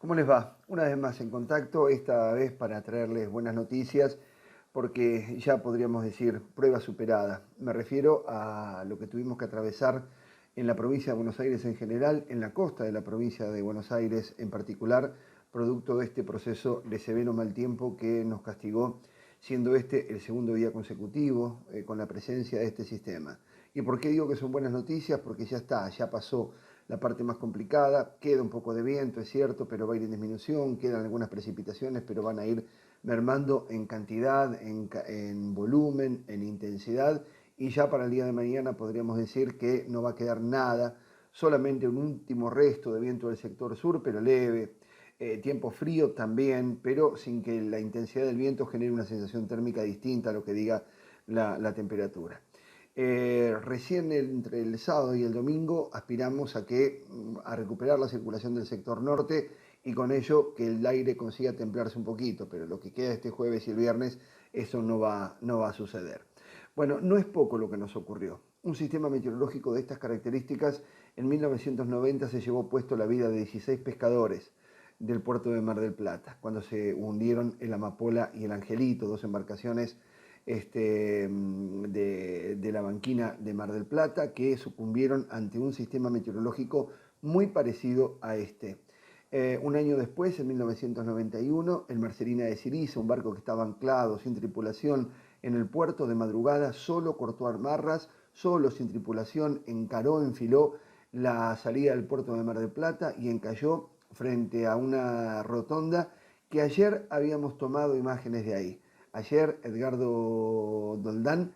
¿Cómo les va? Una vez más en contacto, esta vez para traerles buenas noticias, porque ya podríamos decir prueba superada. Me refiero a lo que tuvimos que atravesar en la provincia de Buenos Aires en general, en la costa de la provincia de Buenos Aires en particular, producto de este proceso de severo mal tiempo que nos castigó, siendo este el segundo día consecutivo con la presencia de este sistema. ¿Y por qué digo que son buenas noticias? Porque ya está, ya pasó la parte más complicada, queda un poco de viento, es cierto, pero va a ir en disminución, quedan algunas precipitaciones, pero van a ir mermando en cantidad, en volumen, en intensidad, y ya para el día de mañana podríamos decir que no va a quedar nada, solamente un último resto de viento del sector sur, pero leve, tiempo frío también, pero sin que la intensidad del viento genere una sensación térmica distinta a lo que diga la temperatura. Recién entre el sábado y el domingo aspiramos a recuperar la circulación del sector norte y con ello que el aire consiga templarse un poquito, pero lo que queda este jueves y el viernes, eso no va a suceder. Bueno, no es poco lo que nos ocurrió. Un sistema meteorológico de estas características en 1990 se llevó puesto la vida de 16 pescadores del puerto de Mar del Plata, cuando se hundieron el Amapola y el Angelito, dos embarcaciones de la banquina de Mar del Plata, que sucumbieron ante un sistema meteorológico muy parecido a este. Un año después, en 1991, el Marcelina de Siriza, un barco que estaba anclado sin tripulación en el puerto de madrugada, solo cortó amarras, solo sin tripulación, enfiló la salida del puerto de Mar del Plata y encalló frente a una rotonda que ayer habíamos tomado imágenes de ahí. Ayer Edgardo Doldán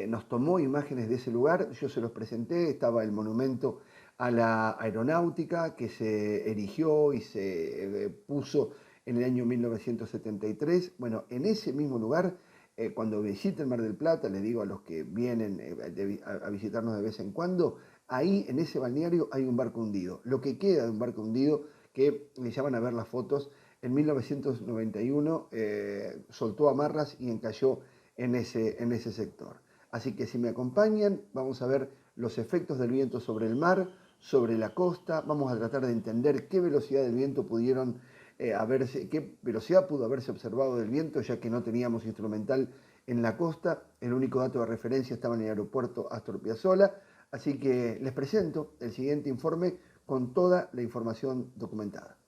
nos tomó imágenes de ese lugar, yo se los presenté, estaba el monumento a la aeronáutica que se erigió y se puso en el año 1973. Bueno, en ese mismo lugar, cuando visiten Mar del Plata, les digo a los que vienen a visitarnos de vez en cuando, ahí en ese balneario hay un barco hundido. Lo que queda de un barco hundido que me llaman a ver las fotos, en 1991 soltó amarras y encalló en ese sector. Así que si me acompañan, vamos a ver los efectos del viento sobre el mar, sobre la costa, vamos a tratar de entender qué velocidad del viento qué velocidad pudo haberse observado del viento, ya que no teníamos instrumental en la costa, el único dato de referencia estaba en el aeropuerto Astor Piazzolla, así que les presento el siguiente informe con toda la información documentada.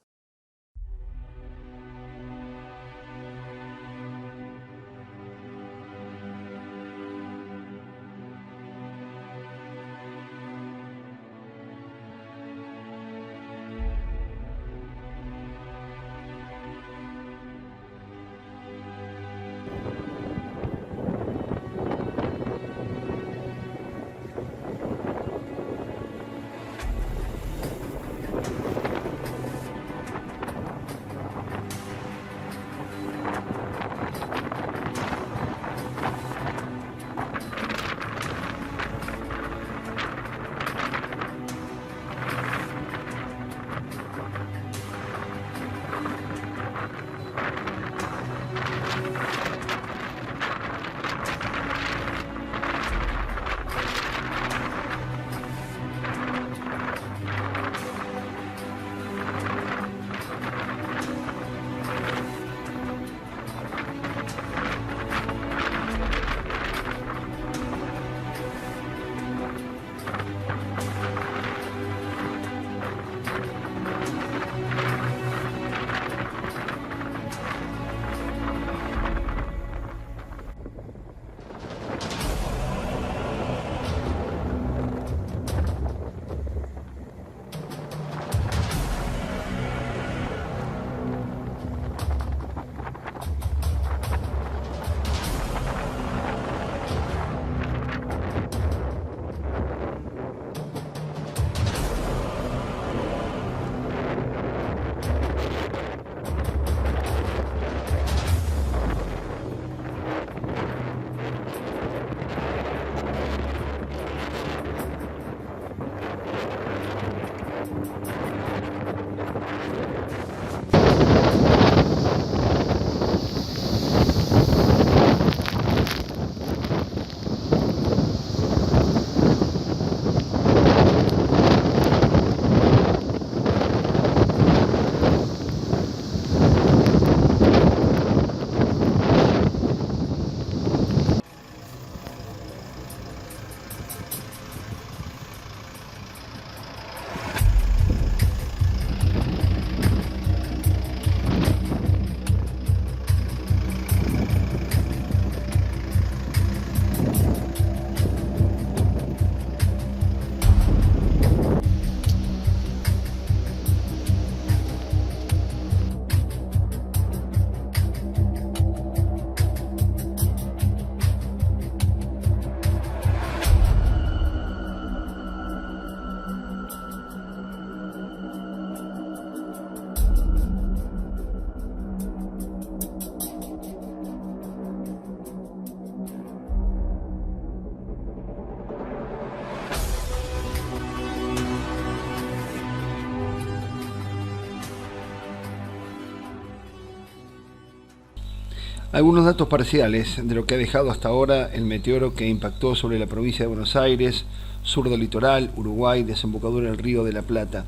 Algunos datos parciales de lo que ha dejado hasta ahora el meteoro que impactó sobre la provincia de Buenos Aires, sur del litoral, Uruguay, desembocadura del Río de la Plata.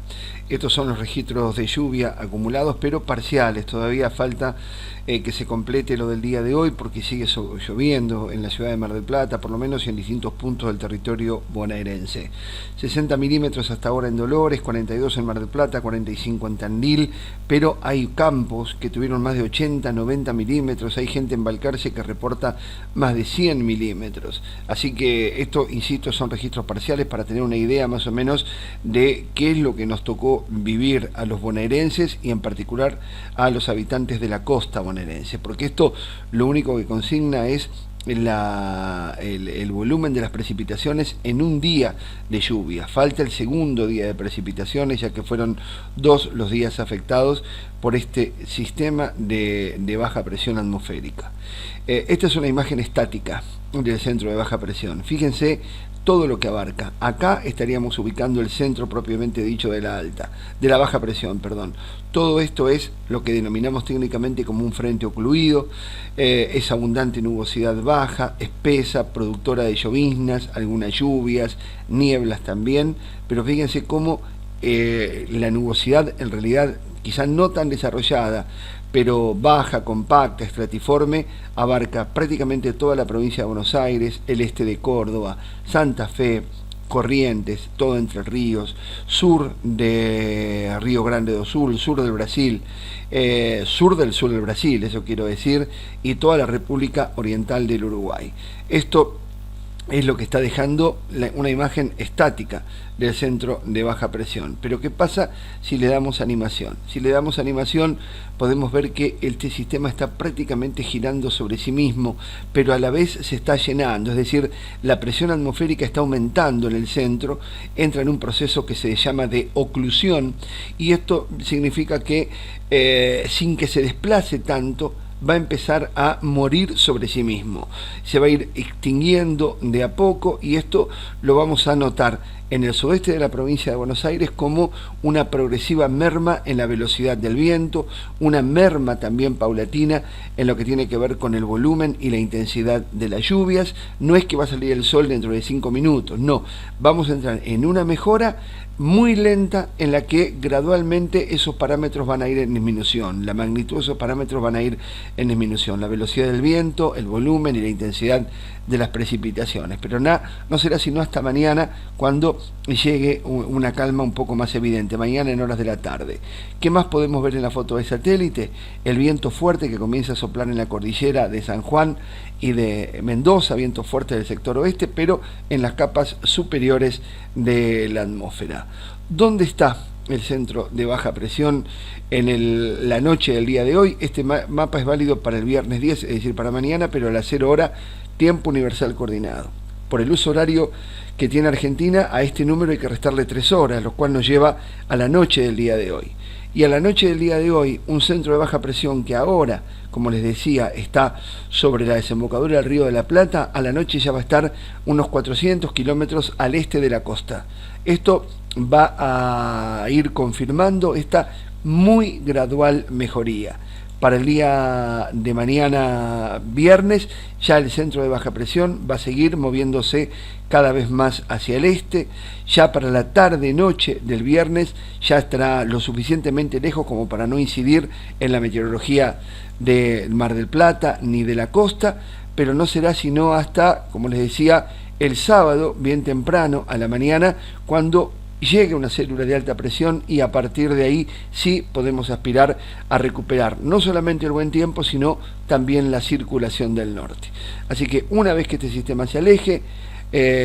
Estos son los registros de lluvia acumulados, pero parciales. Todavía falta que se complete lo del día de hoy, porque sigue lloviendo en la ciudad de Mar del Plata, por lo menos, y en distintos puntos del territorio bonaerense. 60 milímetros hasta ahora en Dolores, 42 en Mar del Plata, 45 en Tandil, pero hay campos que tuvieron más de 80, 90 milímetros, hay gente en Balcarce que reporta más de 100 milímetros. Así que esto, insisto, son registros parciales para tener una idea más o menos de qué es lo que nos tocó vivir a los bonaerenses y en particular a los habitantes de la costa bonaerense, porque esto lo único que consigna es el volumen de las precipitaciones en un día de lluvia. Falta el segundo día de precipitaciones, ya que fueron 2 los días afectados por este sistema de baja presión atmosférica. Esta es una imagen estática del centro de baja presión. Fíjense todo lo que abarca. Acá estaríamos ubicando el centro propiamente dicho de la baja presión, perdón. Todo esto es lo que denominamos técnicamente como un frente ocluido. Es abundante nubosidad baja, espesa, productora de lloviznas, algunas lluvias, nieblas también, pero fíjense cómo la nubosidad en realidad quizás no tan desarrollada, pero baja, compacta, estratiforme, abarca prácticamente toda la provincia de Buenos Aires, el este de Córdoba, Santa Fe, Corrientes, todo Entre Ríos, sur de Río Grande do Sul, sur del Brasil, sur del Brasil, eso quiero decir, y toda la República Oriental del Uruguay. Esto es lo que está dejando una imagen estática del centro de baja presión. Pero ¿qué pasa si le damos animación? Si le damos animación podemos ver que este sistema está prácticamente girando sobre sí mismo, pero a la vez se está llenando, es decir, la presión atmosférica está aumentando en el centro, entra en un proceso que se llama de oclusión, y esto significa que sin que se desplace tanto, va a empezar a morir sobre sí mismo, se va a ir extinguiendo de a poco, y esto lo vamos a notar en el sudeste de la provincia de Buenos Aires como una progresiva merma en la velocidad del viento, una merma también paulatina en lo que tiene que ver con el volumen y la intensidad de las lluvias. No es que va a salir el sol dentro de 5 minutos, no, vamos a entrar en una mejora muy lenta en la que gradualmente esos parámetros van a ir en disminución, la magnitud de esos parámetros van a ir en disminución, la velocidad del viento, el volumen y la intensidad de las precipitaciones, pero no será sino hasta mañana cuando llegue una calma un poco más evidente, mañana en horas de la tarde. ¿Qué más podemos ver en la foto de satélite? El viento fuerte que comienza a soplar en la cordillera de San Juan y de Mendoza, viento fuerte del sector oeste, pero en las capas superiores de la atmósfera. ¿Dónde está el centro de baja presión en la noche del día de hoy? Este mapa es válido para el viernes 10, es decir, para mañana, pero a las 0 hora, tiempo universal coordinado. Por el uso horario que tiene Argentina, a este número hay que restarle 3 horas, lo cual nos lleva a la noche del día de hoy. Y a la noche del día de hoy, un centro de baja presión que ahora, como les decía, está sobre la desembocadura del Río de la Plata, a la noche ya va a estar unos 400 kilómetros al este de la costa. Esto va a ir confirmando esta muy gradual mejoría. Para el día de mañana viernes, ya el centro de baja presión va a seguir moviéndose cada vez más hacia el este. Ya para la tarde-noche del viernes ya estará lo suficientemente lejos como para no incidir en la meteorología del Mar del Plata ni de la costa, pero no será sino hasta, como les decía, el sábado, bien temprano a la mañana, cuando llegue una célula de alta presión, y a partir de ahí sí podemos aspirar a recuperar no solamente el buen tiempo, sino también la circulación del norte. Así que una vez que este sistema se aleje,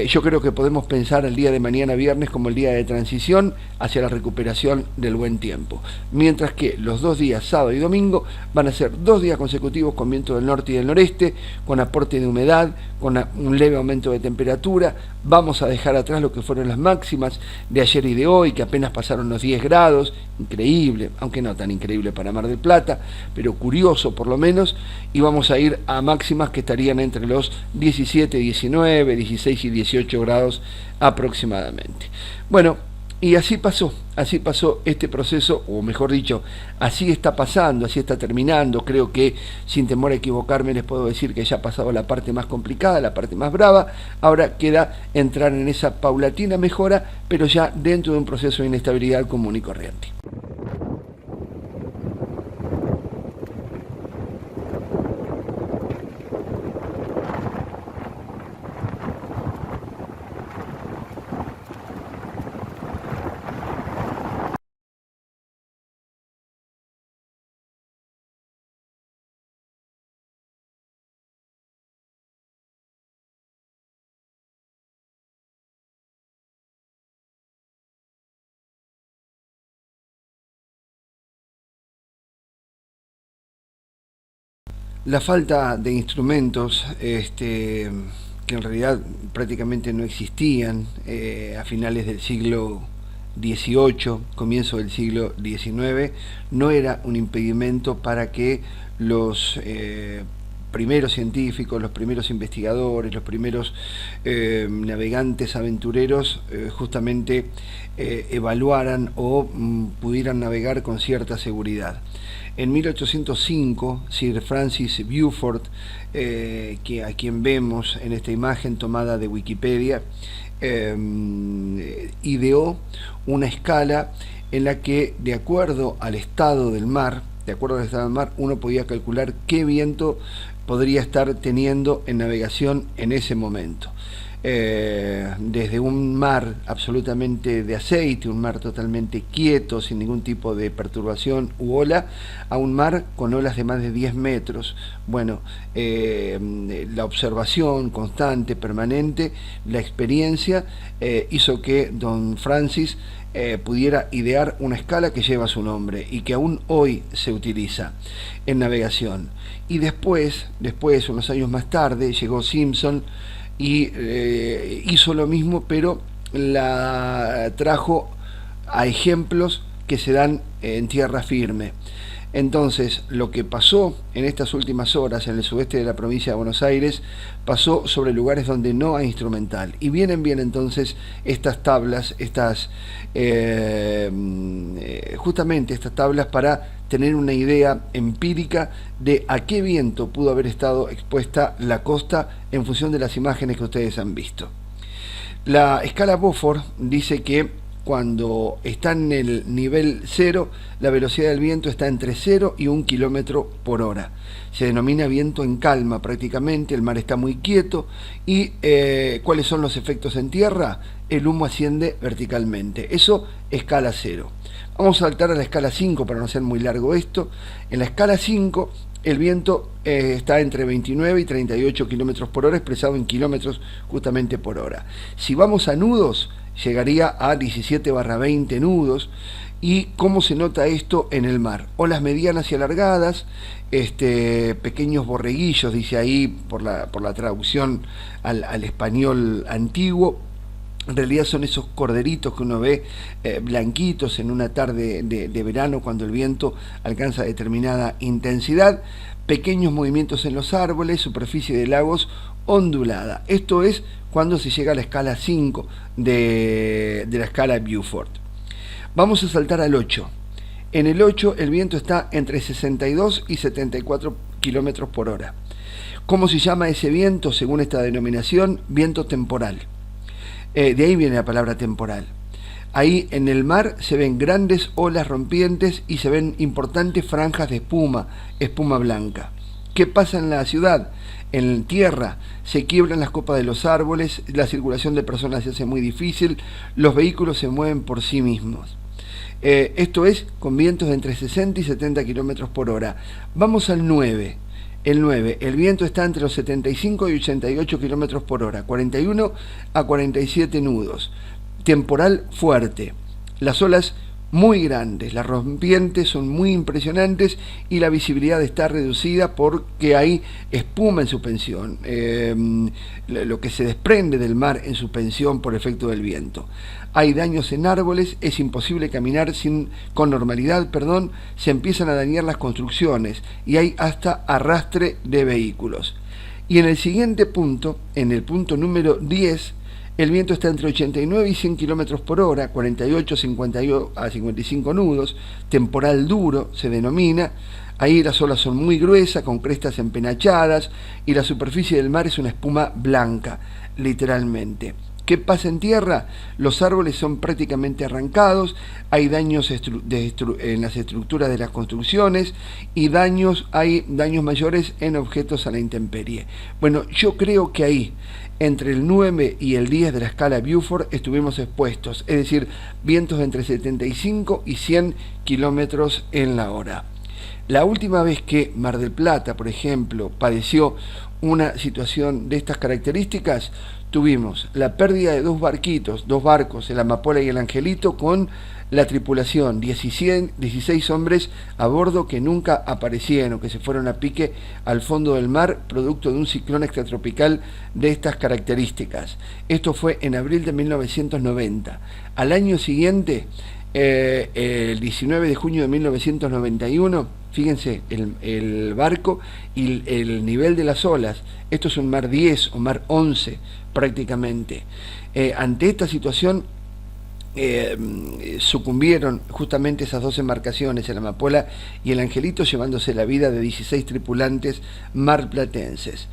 yo creo que podemos pensar el día de mañana viernes como el día de transición hacia la recuperación del buen tiempo, mientras que los 2 días, sábado y domingo, van a ser 2 días consecutivos con viento del norte y del noreste, con aporte de humedad, con un leve aumento de temperatura. Vamos a dejar atrás lo que fueron las máximas de ayer y de hoy, que apenas pasaron los 10 grados, increíble, aunque no tan increíble para Mar del Plata, pero curioso por lo menos, y vamos a ir a máximas que estarían entre los 17, 19, 16 y 18 grados aproximadamente. Bueno, Y así pasó este proceso, o mejor dicho, así está pasando, así está terminando. Creo que, sin temor a equivocarme, les puedo decir que ya ha pasado la parte más complicada, la parte más brava. Ahora queda entrar en esa paulatina mejora, pero ya dentro de un proceso de inestabilidad común y corriente. La falta de instrumentos, que en realidad prácticamente no existían a finales del siglo XVIII, comienzo del siglo XIX, no era un impedimento para que los primeros científicos, los primeros investigadores, los primeros navegantes aventureros justamente evaluaran o pudieran navegar con cierta seguridad. En 1805, Sir Francis Beaufort, a quien vemos en esta imagen tomada de Wikipedia, ideó una escala en la que, de acuerdo al estado del mar, uno podía calcular qué viento podría estar teniendo en navegación en ese momento. Desde un mar absolutamente de aceite, un mar totalmente quieto, sin ningún tipo de perturbación u ola, a un mar con olas de más de 10 metros. Bueno, la observación constante, permanente, la experiencia hizo que don Francis pudiera idear una escala que lleva su nombre y que aún hoy se utiliza en navegación. Y después, unos años más tarde, llegó Simpson y hizo lo mismo, pero la trajo a ejemplos que se dan en tierra firme. Entonces, lo que pasó en estas últimas horas en el sudeste de la provincia de Buenos Aires, pasó sobre lugares donde no hay instrumental. Y vienen bien entonces estas tablas, justamente estas tablas para tener una idea empírica de a qué viento pudo haber estado expuesta la costa en función de las imágenes que ustedes han visto. La escala Beaufort dice que cuando está en el nivel 0, la velocidad del viento está entre 0 y 1 kilómetro por hora. Se denomina viento en calma prácticamente, el mar está muy quieto. ¿Y cuáles son los efectos en tierra? El humo asciende verticalmente. Eso, escala 0. Vamos a saltar a la escala 5 para no hacer muy largo esto. En la escala 5, el viento está entre 29 y 38 kilómetros por hora, expresado en kilómetros justamente por hora. Si vamos a nudos, llegaría a 17/20 nudos. ¿Y cómo se nota esto en el mar? Olas medianas y alargadas, pequeños borreguillos, dice ahí por la traducción al español antiguo. En realidad son esos corderitos que uno ve blanquitos en una tarde de verano cuando el viento alcanza determinada intensidad. Pequeños movimientos en los árboles, superficie de lagos ondulada. Esto es cuando se llega a la escala 5 de la escala Beaufort. Vamos a saltar al 8. En el 8 el viento está entre 62 y 74 kilómetros por hora. ¿Cómo se llama ese viento según esta denominación? Viento temporal. De ahí viene la palabra temporal. Ahí en el mar se ven grandes olas rompientes y se ven importantes franjas de espuma blanca. ¿Qué pasa en la ciudad? En tierra se quiebran las copas de los árboles, la circulación de personas se hace muy difícil, los vehículos se mueven por sí mismos. Esto es con vientos de entre 60 y 70 kilómetros por hora. Vamos al 9. El 9, el viento está entre los 75 y 88 kilómetros por hora, 41 a 47 nudos. Temporal fuerte. Las olas muy grandes, las rompientes son muy impresionantes y la visibilidad está reducida porque hay espuma en suspensión, lo que se desprende del mar en suspensión por efecto del viento. Hay daños en árboles, es imposible caminar con normalidad, se empiezan a dañar las construcciones y hay hasta arrastre de vehículos. Y en el siguiente punto, en el punto número 10, El viento está entre 89 y 100 km por hora, 48 a 55 nudos, temporal duro se denomina. Ahí las olas son muy gruesas, con crestas empenachadas, y la superficie del mar es una espuma blanca, literalmente. ¿Qué pasa en tierra? Los árboles son prácticamente arrancados, hay daños en las estructuras de las construcciones y hay daños mayores en objetos a la intemperie. Bueno, yo creo que ahí, entre el 9 y el 10 de la escala Beaufort, estuvimos expuestos, es decir, vientos de entre 75 y 100 kilómetros en la hora. La última vez que Mar del Plata, por ejemplo, padeció una situación de estas características, tuvimos la pérdida de dos barcos, el Amapola y el Angelito, con la tripulación, 16 hombres a bordo que nunca aparecieron, que se fueron a pique al fondo del mar, producto de un ciclón extratropical de estas características. Esto fue en abril de 1990. Al año siguiente, el 19 de junio de 1991, fíjense el barco y el nivel de las olas. Esto es un mar 10 o mar 11 prácticamente. Ante esta situación sucumbieron justamente esas dos embarcaciones, el Amapola y el Angelito, llevándose la vida de 16 tripulantes marplatenses.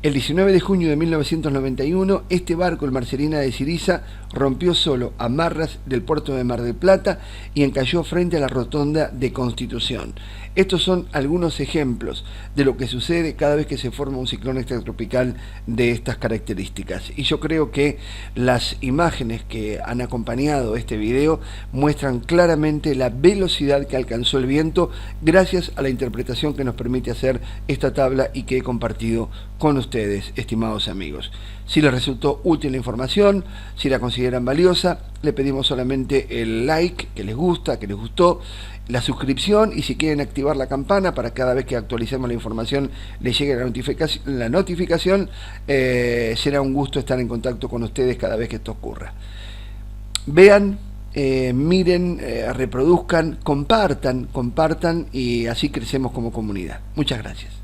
El 19 de junio de 1991, este barco, el Marcelina de Siriza, rompió solo amarras del puerto de Mar del Plata y encalló frente a la rotonda de Constitución. Estos son algunos ejemplos de lo que sucede cada vez que se forma un ciclón extratropical de estas características. Y yo creo que las imágenes que han acompañado este video muestran claramente la velocidad que alcanzó el viento gracias a la interpretación que nos permite hacer esta tabla y que he compartido con ustedes, estimados amigos. Si les resultó útil la información, si la consideran valiosa, le pedimos solamente el like, que les gusta, que les gustó, la suscripción, y si quieren activar la campana para cada vez que actualicemos la información les llegue la notificación, será un gusto estar en contacto con ustedes cada vez que esto ocurra. Vean, miren, reproduzcan, compartan y así crecemos como comunidad. Muchas gracias.